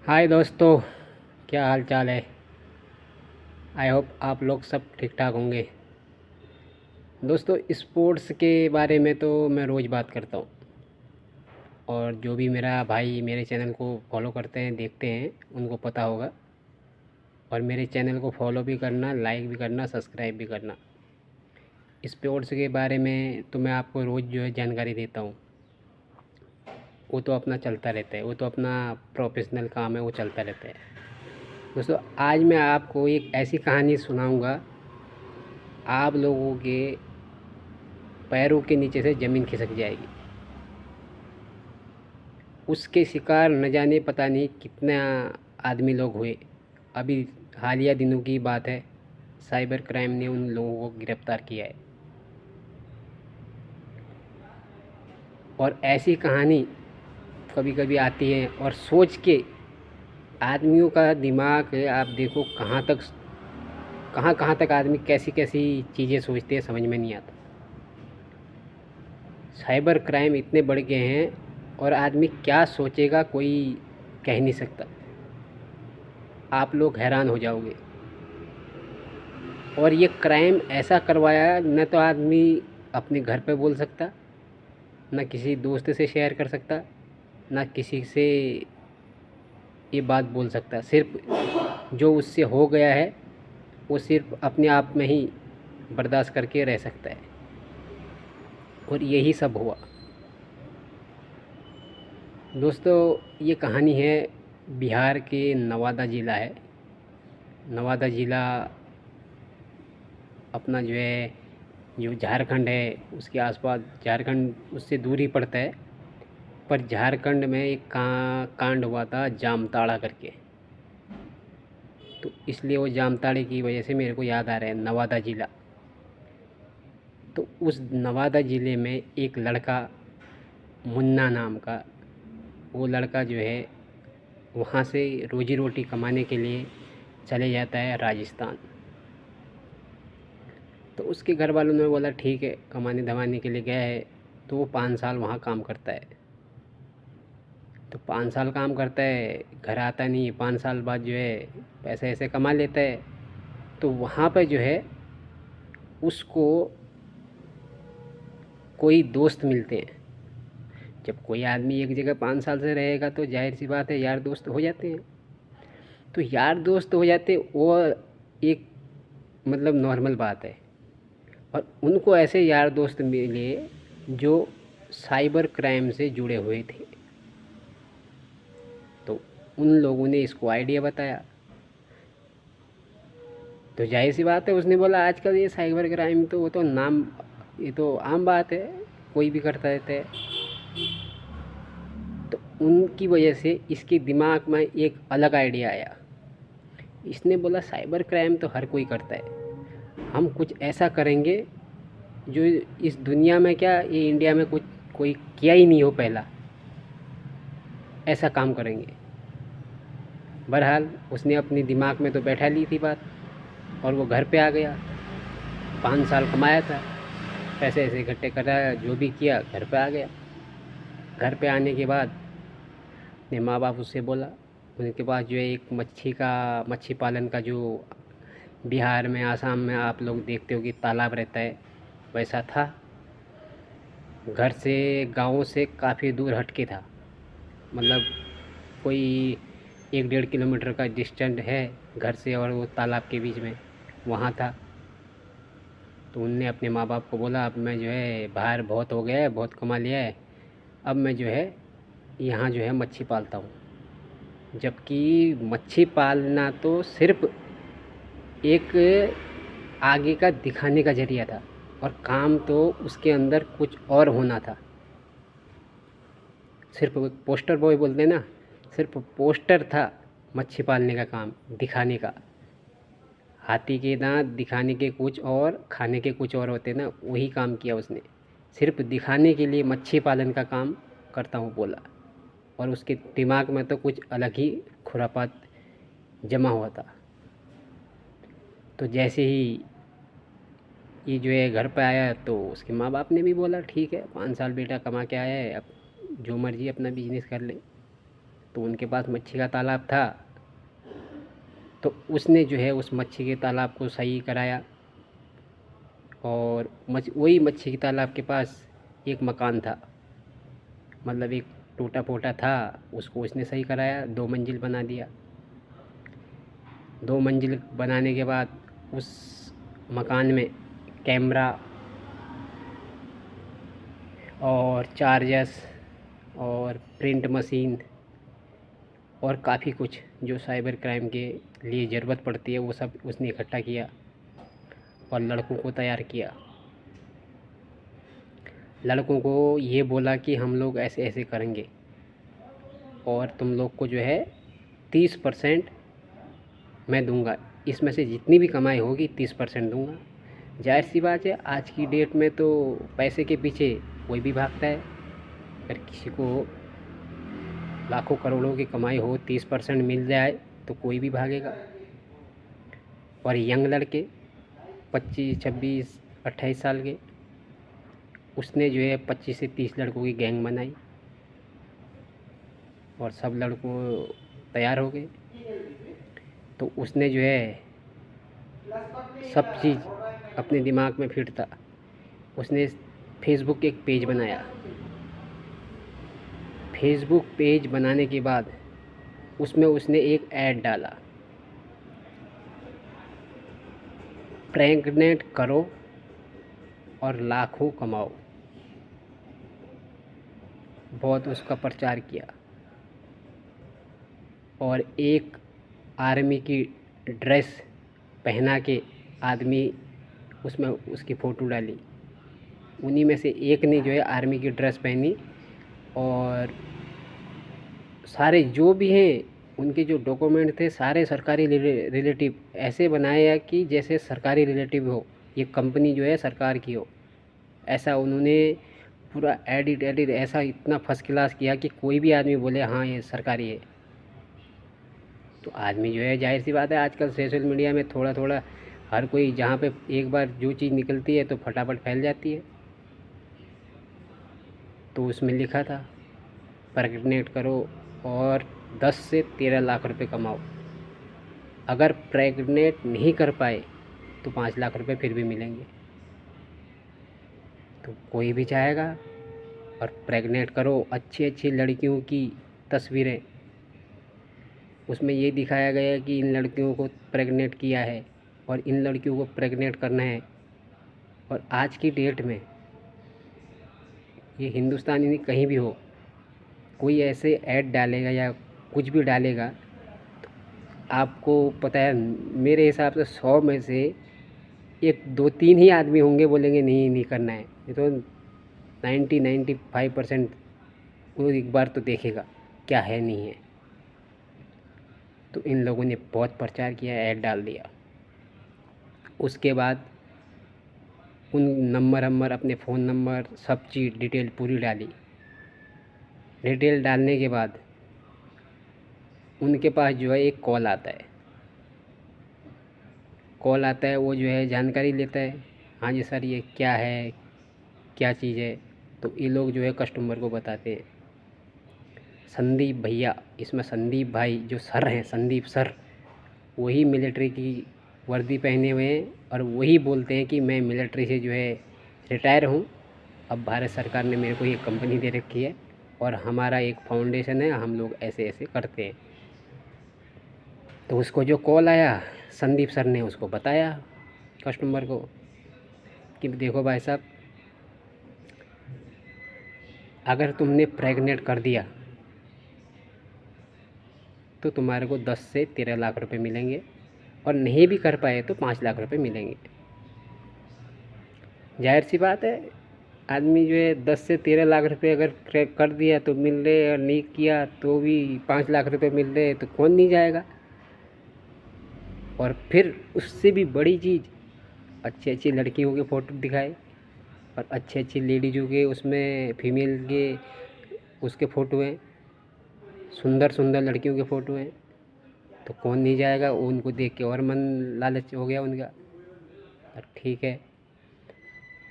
हाय दोस्तों, क्या हाल चाल है। आई होप आप लोग सब ठीक ठाक होंगे। दोस्तों, स्पोर्ट्स के बारे में तो मैं रोज़ बात करता हूँ, और जो भी मेरा भाई मेरे चैनल को फॉलो करते हैं, देखते हैं, उनको पता होगा। और मेरे चैनल को फॉलो भी करना, लाइक भी करना, सब्सक्राइब भी करना। स्पोर्ट्स के बारे में तो मैं आपको रोज़ जो है जानकारी देता हूँ। वो तो अपना चलता रहता है, वो तो अपना प्रोफेशनल काम है, वो चलता रहता है। दोस्तों, आज मैं आपको एक ऐसी कहानी सुनाऊंगा, आप लोगों के पैरों के नीचे से ज़मीन खिसक जाएगी। उसके शिकार न जाने पता नहीं कितना आदमी लोग हुए। अभी हालिया दिनों की बात है, साइबर क्राइम ने उन लोगों को गिरफ्तार किया है। और ऐसी कहानी कभी कभी आती है और सोच के आदमियों का दिमाग है, आप देखो कहाँ कहाँ तक आदमी कैसी कैसी चीज़ें सोचते हैं, समझ में नहीं आता। साइबर क्राइम इतने बढ़ गए हैं और आदमी क्या सोचेगा कोई कह नहीं सकता। आप लोग हैरान हो जाओगे। और ये क्राइम ऐसा करवाया, न तो आदमी अपने घर पे बोल सकता, न किसी दोस्त से शेयर कर सकता, न किसी से ये बात बोल सकता। सिर्फ जो उससे हो गया है वो सिर्फ अपने आप में ही बर्दाश्त करके रह सकता है। और यही सब हुआ। दोस्तों, ये कहानी है बिहार के नवादा ज़िला है। नवादा ज़िला अपना जो है, जो झारखंड है उसके आसपास, झारखंड उससे दूर ही पड़ता है। पर झारखंड में एक कांड हुआ था जामताड़ा करके, तो इसलिए वो जामताड़े की वजह से मेरे को याद आ रहा है नवादा ज़िला। तो उस नवादा ज़िले में एक लड़का मुन्ना नाम का, वो लड़का जो है वहाँ से रोजी रोटी कमाने के लिए चले जाता है राजस्थान। तो उसके घर वालों ने बोला ठीक है, कमाने धमाने के लिए गया है, तो वो 5 साल वहाँ काम करता है। तो 5 साल काम करता है, घर आता नहीं, 5 साल बाद जो है पैसे ऐसे कमा लेता है। तो वहाँ पर जो है उसको कोई दोस्त मिलते हैं। जब कोई आदमी एक जगह 5 साल से रहेगा तो जाहिर सी बात है यार दोस्त हो जाते हैं। तो यार दोस्त हो जाते वो एक मतलब नॉर्मल बात है। और उनको ऐसे यार दोस्त मिले जो साइबर क्राइम से जुड़े हुए थे। तो उन लोगों ने इसको आइडिया बताया। तो जाहिर सी बात है, उसने बोला आजकल ये साइबर क्राइम तो वो तो नाम, ये तो आम बात है, कोई भी करता रहता है। तो उनकी वजह से इसके दिमाग में एक अलग आइडिया आया। इसने बोला साइबर क्राइम तो हर कोई करता है, हम कुछ ऐसा करेंगे जो इस दुनिया में, क्या ये इंडिया में कुछ कोई किया ही नहीं हो पहला, ऐसा काम करेंगे। बहरहाल उसने अपने दिमाग में तो बैठा ली थी बात, और वो घर पे आ गया। 5 साल कमाया था, पैसे ऐसे इकट्ठे करा, जो भी किया, घर पे आ गया। घर पे आने के बाद अपने माँ बाप उससे बोला, उनके पास जो है एक मच्छी पालन का, जो बिहार में आसाम में आप लोग देखते हो कि तालाब रहता है, वैसा था। घर से, गाँव से काफ़ी दूर हट के था। मतलब कोई 1-1.5 किलोमीटर का डिस्टेंस है घर से और वो तालाब के बीच में, वहाँ था। तो उनने अपने माँ बाप को बोला अब मैं जो है, बाहर बहुत हो गया है, बहुत कमा लिया है, अब मैं जो है यहाँ जो है मच्छी पालता हूँ। जबकि मच्छी पालना तो सिर्फ एक आगे का दिखाने का ज़रिया था, और काम तो उसके अंदर कुछ और होना था। सिर्फ पोस्टर बॉय बोलते हैं ना, सिर्फ पोस्टर था मच्छी पालने का काम, दिखाने का। हाथी के दांत दिखाने के कुछ और, खाने के कुछ और होते ना, वही काम किया उसने। सिर्फ दिखाने के लिए मच्छी पालन का काम करता हूँ बोला। और उसके दिमाग में तो कुछ अलग ही खुरापात जमा हुआ था। तो जैसे ही ये जो है घर पे आया, तो उसके माँ बाप ने भी बोला ठीक है, 5 साल बेटा कमा के आया है, अब जो मर्जी अपना बिजनेस कर ले। तो उनके पास मच्छी का तालाब था, तो उसने जो है उस मच्छी के तालाब को सही कराया। और वही मच्छी के तालाब के पास एक मकान था, मतलब एक टूटा फूटा था, उसको उसने सही कराया, 2 मंजिल बना दिया। 2 मंजिल बनाने के बाद उस मकान में कैमरा और चार्जर्स और प्रिंट मशीन और काफ़ी कुछ जो साइबर क्राइम के लिए ज़रूरत पड़ती है वो सब उसने इकट्ठा किया और लड़कों को तैयार किया। लड़कों को ये बोला कि हम लोग ऐसे ऐसे करेंगे और तुम लोग को जो है 30% मैं दूंगा, इसमें से जितनी भी कमाई होगी 30% दूंगा। जाहिर सी बात है, आज की डेट में तो पैसे के पीछे कोई भी भागता है। अगर किसी को लाखों करोड़ों की कमाई हो, 30% मिल जाए तो कोई भी भागेगा। और यंग लड़के 25, 26, 28 साल के, उसने जो है 25 से 30 लड़कों की गैंग बनाई और सब लड़कों तैयार हो गए। तो उसने जो है सब चीज़ अपने दिमाग में फिट था। उसने फेसबुक एक पेज बनाया। फेसबुक पेज बनाने के बाद उसमें उसने एक ऐड डाला, प्रेग्नेंट करो और लाखों कमाओ। बहुत उसका प्रचार किया और एक आर्मी की ड्रेस पहना के आदमी उसमें उसकी फ़ोटो डाली। उन्हीं में से एक ने जो है आर्मी की ड्रेस पहनी और सारे जो भी हैं उनके जो डॉक्यूमेंट थे सारे सरकारी रिलेटिव ऐसे बनाया कि जैसे सरकारी रिलेटिव हो, ये कंपनी जो है सरकार की हो। ऐसा उन्होंने पूरा एडिट ऐसा इतना फर्स्ट क्लास किया कि कोई भी आदमी बोले हाँ ये सरकारी है। तो आदमी जो है, जाहिर सी बात है, आजकल सोशल मीडिया में थोड़ा थोड़ा हर कोई, जहाँ पे एक बार जो चीज़ निकलती है तो फटाफट फैल जाती है। तो उसमें लिखा था प्रेग्नेंट करो और 10 से 13 लाख रुपए कमाओ। अगर प्रेग्नेंट नहीं कर पाए तो 5 लाख रुपए फिर भी मिलेंगे। तो कोई भी चाहेगा और प्रेग्नेंट करो। अच्छी अच्छी लड़कियों की तस्वीरें, उसमें ये दिखाया गया है कि इन लड़कियों को प्रेग्नेंट किया है और इन लड़कियों को प्रेग्नेंट करना है। और आज की डेट में ये हिंदुस्तान में कहीं भी हो, कोई ऐसे ऐड डालेगा या कुछ भी डालेगा तो आपको पता है, मेरे हिसाब से 100 में से 1, 2, 3 ही आदमी होंगे बोलेंगे नहीं नहीं करना है। ये तो 95% वो एक बार तो देखेगा क्या है नहीं है। तो इन लोगों ने बहुत प्रचार किया, ऐड डाल दिया। उसके बाद उन नंबर अपने फ़ोन नंबर सब चीज़ डिटेल पूरी डाली। डिटेल डालने के बाद उनके पास जो है एक कॉल आता है। कॉल आता है, वो जो है जानकारी लेता है, हाँ जी सर ये क्या है, क्या चीज़ है। तो ये लोग जो है कस्टमर को बताते हैं संदीप भैया, इसमें संदीप भाई जो सर हैं, संदीप सर, वही मिलिट्री की वर्दी पहने हुए हैं और वही बोलते हैं कि मैं मिलिट्री से जो है रिटायर हूँ। अब भारत सरकार ने मेरे को ये कंपनी दे रखी है और हमारा एक फाउंडेशन है, हम लोग ऐसे ऐसे करते हैं। तो उसको जो कॉल आया, संदीप सर ने उसको बताया कस्टमर को कि देखो भाई साहब, अगर तुमने प्रेग्नेंट कर दिया तो तुम्हारे को 10 से 13 लाख रुपए मिलेंगे और नहीं भी कर पाए तो 5 लाख रुपए मिलेंगे। जाहिर सी बात है, आदमी जो है 10 से 13 लाख रुपए अगर कर दिया तो मिल रहे, और नहीं किया तो भी 5 लाख रुपए मिल रहे, तो कौन नहीं जाएगा। और फिर उससे भी बड़ी चीज़, अच्छी अच्छी लड़कियों के फ़ोटो दिखाए और अच्छी अच्छी लेडीज़ों के, उसमें फीमेल के उसके फ़ोटो हैं, सुंदर सुंदर लड़कियों के फ़ोटो हैं। तो कौन नहीं जाएगा, उनको देख के और मन लालच हो गया उनका। ठीक है,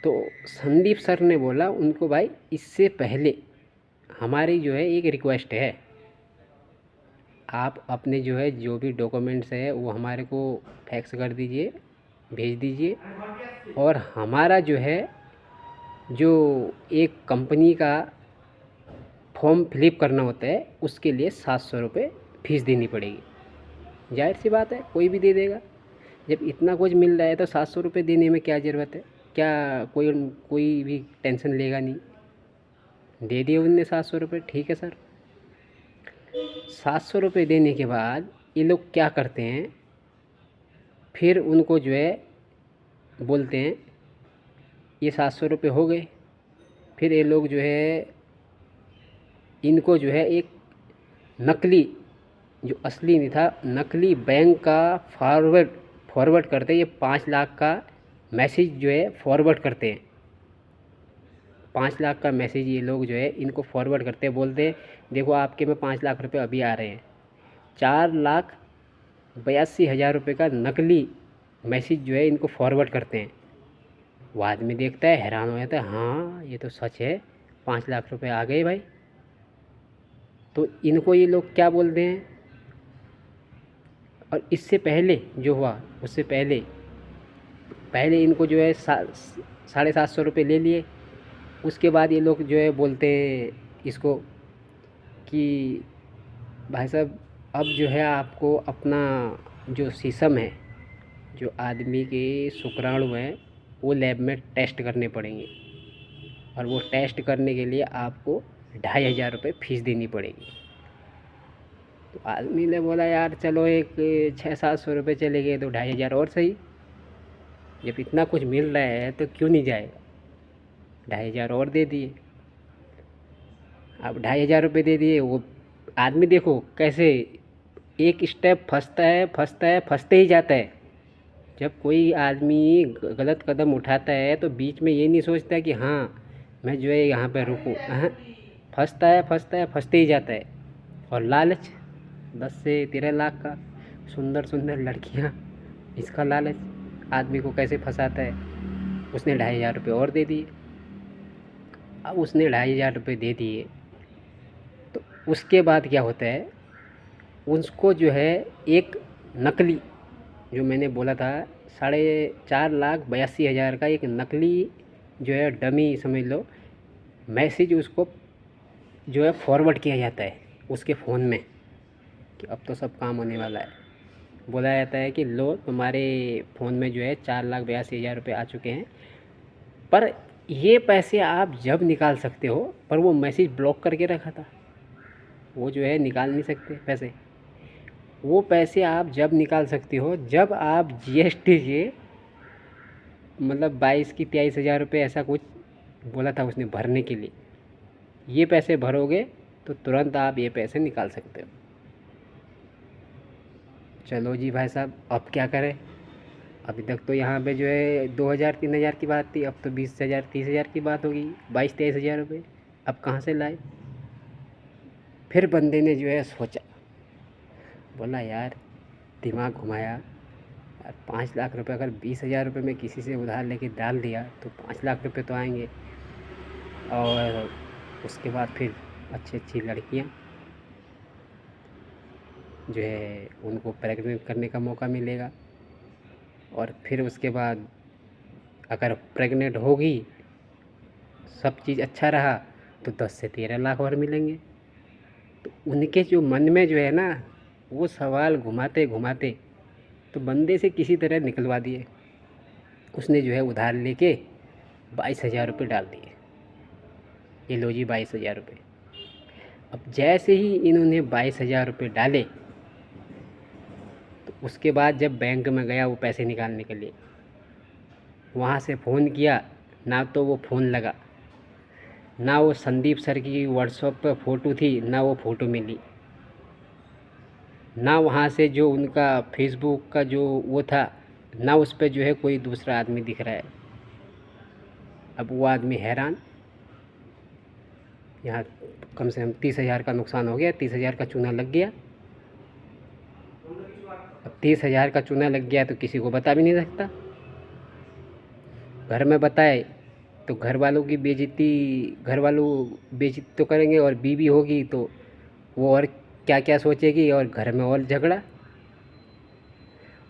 तो संदीप सर ने बोला उनको, भाई इससे पहले हमारी जो है एक रिक्वेस्ट है आप अपने जो है जो भी डॉक्यूमेंट्स है वो हमारे को फैक्स कर दीजिए, भेज दीजिए। और हमारा जो है जो एक कंपनी का फॉर्म फिलिप करना होता है उसके लिए 700 रुपये फ़ीस देनी पड़ेगी। जाहिर सी बात है कोई भी दे देगा, जब इतना कुछ मिल रहा है तो 700 रुपये देने में क्या ज़रूरत है, क्या कोई कोई भी टेंशन लेगा नहीं। दे दिए उनने 700 रुपये, ठीक है सर। 700 रुपये देने के बाद ये लोग क्या करते हैं, फिर उनको जो है बोलते हैं ये 700 रुपये हो गए। फिर ये लोग जो है इनको जो है एक नकली, जो असली नहीं था, नकली बैंक का फॉरवर्ड करते हैं। ये 5 लाख का मैसेज जो है फॉरवर्ड करते हैं। 5 लाख का मैसेज ये लोग जो है इनको फॉरवर्ड करते हैं, बोलते हैं देखो आपके में 5 लाख रुपए अभी आ रहे हैं। 4,82,000 रुपये का नकली मैसेज जो है इनको फॉरवर्ड करते हैं। वो आदमी देखता है, हैरान हो जाता है, हाँ ये तो सच है, 5 लाख रुपए आ गए भाई। तो इनको ये लोग क्या बोलते हैं। और इससे पहले जो हुआ, उससे पहले इनको जो है 750 रुपये ले लिए। उसके बाद ये लोग जो है बोलते हैं इसको कि भाई साहब अब जो है आपको अपना जो सिस्टम है, जो आदमी के शुक्राणु हैं, वो लैब में टेस्ट करने पड़ेंगे। और वो टेस्ट करने के लिए आपको 2,500 रुपये फ़ीस देनी पड़ेगी। तो आदमी ने बोला यार चलो एक 600-700 रुपये चले गए तो 2,500 और सही, जब इतना कुछ मिल रहा है तो क्यों नहीं जाएगा। 2,500 और दे दिए। अब 2,500 रुपये दे दिए। वो आदमी देखो कैसे एक स्टेप फंसते ही जाता है। जब कोई आदमी गलत कदम उठाता है तो बीच में ये नहीं सोचता कि हाँ मैं जो है यहाँ पे रुकूँ। फंसते ही जाता है। और लालच 10 से 13 लाख का, सुंदर सुंदर लड़कियाँ, इसका लालच आदमी को कैसे फंसाता है। उसने 2,500 रुपये और दे दिए। अब उसने 2,500 रुपये दे दिए तो उसके बाद क्या होता है, उसको जो है एक नकली, जो मैंने बोला था 4,82,000 का एक नकली जो है डमी समझ लो मैसेज उसको जो है फॉरवर्ड किया जाता है उसके फ़ोन में कि अब तो सब काम होने वाला है। बोला जाता है कि लो तुम्हारे फ़ोन में जो है 4,82,000 रुपये आ चुके हैं, पर ये पैसे आप जब निकाल सकते हो। पर वो मैसेज ब्लॉक करके रखा था, वो जो है निकाल नहीं सकते पैसे। वो पैसे आप जब निकाल सकते हो जब आप जीएसटी के मतलब 22 की 23,000 रुपये ऐसा कुछ बोला था उसने भरने के लिए। ये पैसे भरोगे तो तुरंत आप ये पैसे निकाल सकते हो। चलो जी भाई साहब, अब क्या करें। अभी तक तो यहाँ पे जो है 2,000-3,000 की बात थी, अब तो 20,000-30,000 की बात होगी, 22-23,000 रुपये अब कहाँ से लाए। फिर बंदे ने जो है सोचा, बोला यार दिमाग घुमाया, यार 5 लाख रुपए अगर 20,000 रुपये में किसी से उधार लेके डाल दिया तो 5 लाख रुपए तो आएंगे। और उसके बाद फिर अच्छी अच्छी लड़कियाँ जो है उनको प्रेग्नेंट करने का मौका मिलेगा। और फिर उसके बाद अगर प्रेग्नेंट होगी, सब चीज़ अच्छा रहा, तो 10 से 13 लाख और मिलेंगे। तो उनके जो मन में जो है ना, वो सवाल घुमाते घुमाते तो बंदे से किसी तरह निकलवा दिए। उसने जो है उधार लेके 22,000 रुपये डाल दिए। ये लो जी 22,000 रुपये। अब जैसे ही इन्होंने 22,000 रुपये डाले तो उसके बाद जब बैंक में गया वो पैसे निकालने के लिए, वहाँ से फ़ोन किया, ना तो वो फ़ोन लगा, ना वो संदीप सर की व्हाट्सएप पर फ़ोटो थी, ना वो फ़ोटो मिली, ना वहाँ से जो उनका फेसबुक का जो वो था, ना उस पर जो है कोई दूसरा आदमी दिख रहा है। अब वो आदमी हैरान, यहाँ कम से कम 30,000 का नुकसान हो गया, 30,000 का चूना लग गया। अब 30,000 का चूना लग गया तो किसी को बता भी नहीं सकता। घर में बताए तो घर वालों बेइज्जती तो करेंगे, और बीवी होगी तो वो और क्या क्या सोचेगी, और घर में और झगड़ा,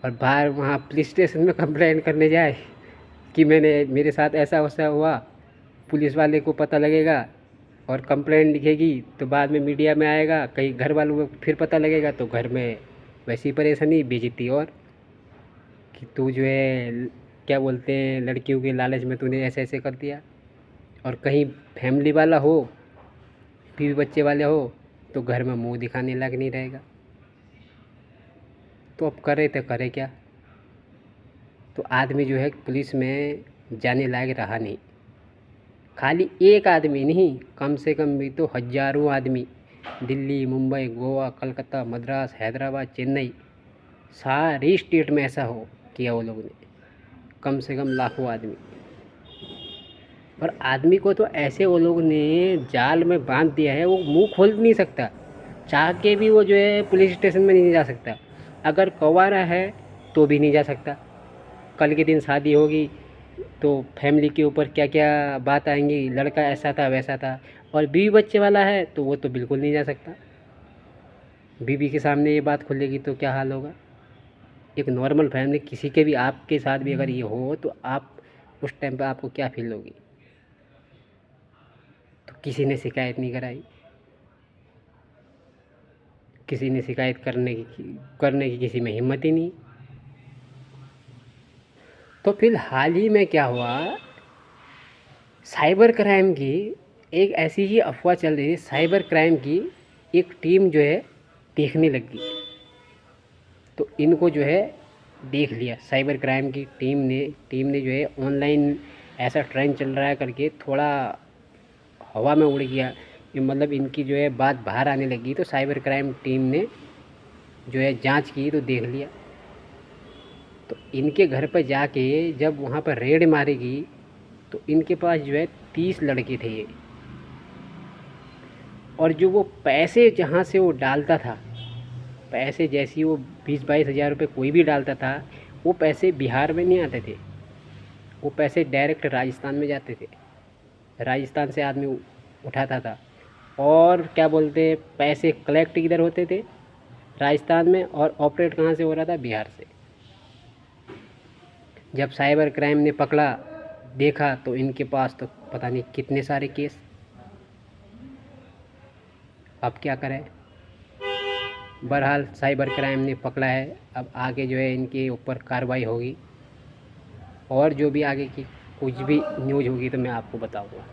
और बाहर वहाँ पुलिस स्टेशन में कंप्लेंट करने जाए कि मेरे साथ ऐसा वैसा हुआ, पुलिस वाले को पता लगेगा और कंप्लेंट लिखेगी तो बाद में मीडिया में आएगा, कहीं घर वालों को फिर पता लगेगा तो घर में वैसी परेशानी, बेइज्जती, और कि तू जो है क्या बोलते हैं लड़कियों के लालच में तूने ऐसे ऐसे कर दिया। और कहीं फैमिली वाला हो, बीवी बच्चे वाले हो, तो घर में मुंह दिखाने लायक नहीं रहेगा। तो अब करे तो करे क्या। तो आदमी जो है पुलिस में जाने लायक रहा नहीं। खाली एक आदमी नहीं, कम से कम भी तो हज़ारों आदमी, दिल्ली, मुंबई, गोवा, कलकत्ता, मद्रास, हैदराबाद, चेन्नई, सारी स्टेट में ऐसा हो किया वो लोगों ने, कम से कम लाखों आदमी। और आदमी को तो ऐसे वो लोग ने जाल में बांध दिया है, वो मुंह खोल नहीं सकता, चाह के भी वो जो है पुलिस स्टेशन में नहीं जा सकता। अगर कुंवारा है तो भी नहीं जा सकता। कल के दिन शादी होगी तो फैमिली के ऊपर क्या क्या बात आएंगी, लड़का ऐसा था वैसा था। और बीवी बच्चे वाला है तो वो तो बिल्कुल नहीं जा सकता। बीवी के सामने ये बात खुलेगी तो क्या हाल होगा। एक नॉर्मल फैमिली किसी के भी, आपके साथ भी अगर ये हो तो आप उस टाइम पे आपको क्या फील होगी। तो किसी ने शिकायत नहीं कराई, किसी ने शिकायत करने की किसी में हिम्मत ही नहीं। तो फिर हाल ही में क्या हुआ, साइबर क्राइम की एक ऐसी ही अफवाह चल रही थी, साइबर क्राइम की एक टीम जो है देखने लगी। तो इनको जो है देख लिया, साइबर क्राइम की टीम ने जो है ऑनलाइन ऐसा ट्रेंड चल रहा है करके थोड़ा हवा में उड़ गया, ये मतलब इनकी जो है बात बाहर आने लगी। तो साइबर क्राइम टीम ने जो है जांच की तो देख लिया। तो इनके घर पर जाके जब वहाँ पर रेड मारेगी तो इनके पास जो है 30 लड़के थे ये। और जो वो पैसे जहाँ से वो डालता था, पैसे जैसी वो 20-22 हज़ार रुपये कोई भी डालता था, वो पैसे बिहार में नहीं आते थे, वो पैसे डायरेक्ट राजस्थान में जाते थे। राजस्थान से आदमी उठाता था। और क्या बोलते हैं, पैसे कलेक्ट इधर होते थे राजस्थान में, और ऑपरेट कहाँ से हो रहा था, बिहार से। जब साइबर क्राइम ने पकड़ा, देखा तो इनके पास तो पता नहीं कितने सारे केस। अब क्या करें। बहरहाल साइबर क्राइम ने पकड़ा है, अब आगे जो है इनके ऊपर कार्रवाई होगी, और जो भी आगे की कुछ भी न्यूज़ होगी तो मैं आपको बताऊंगा।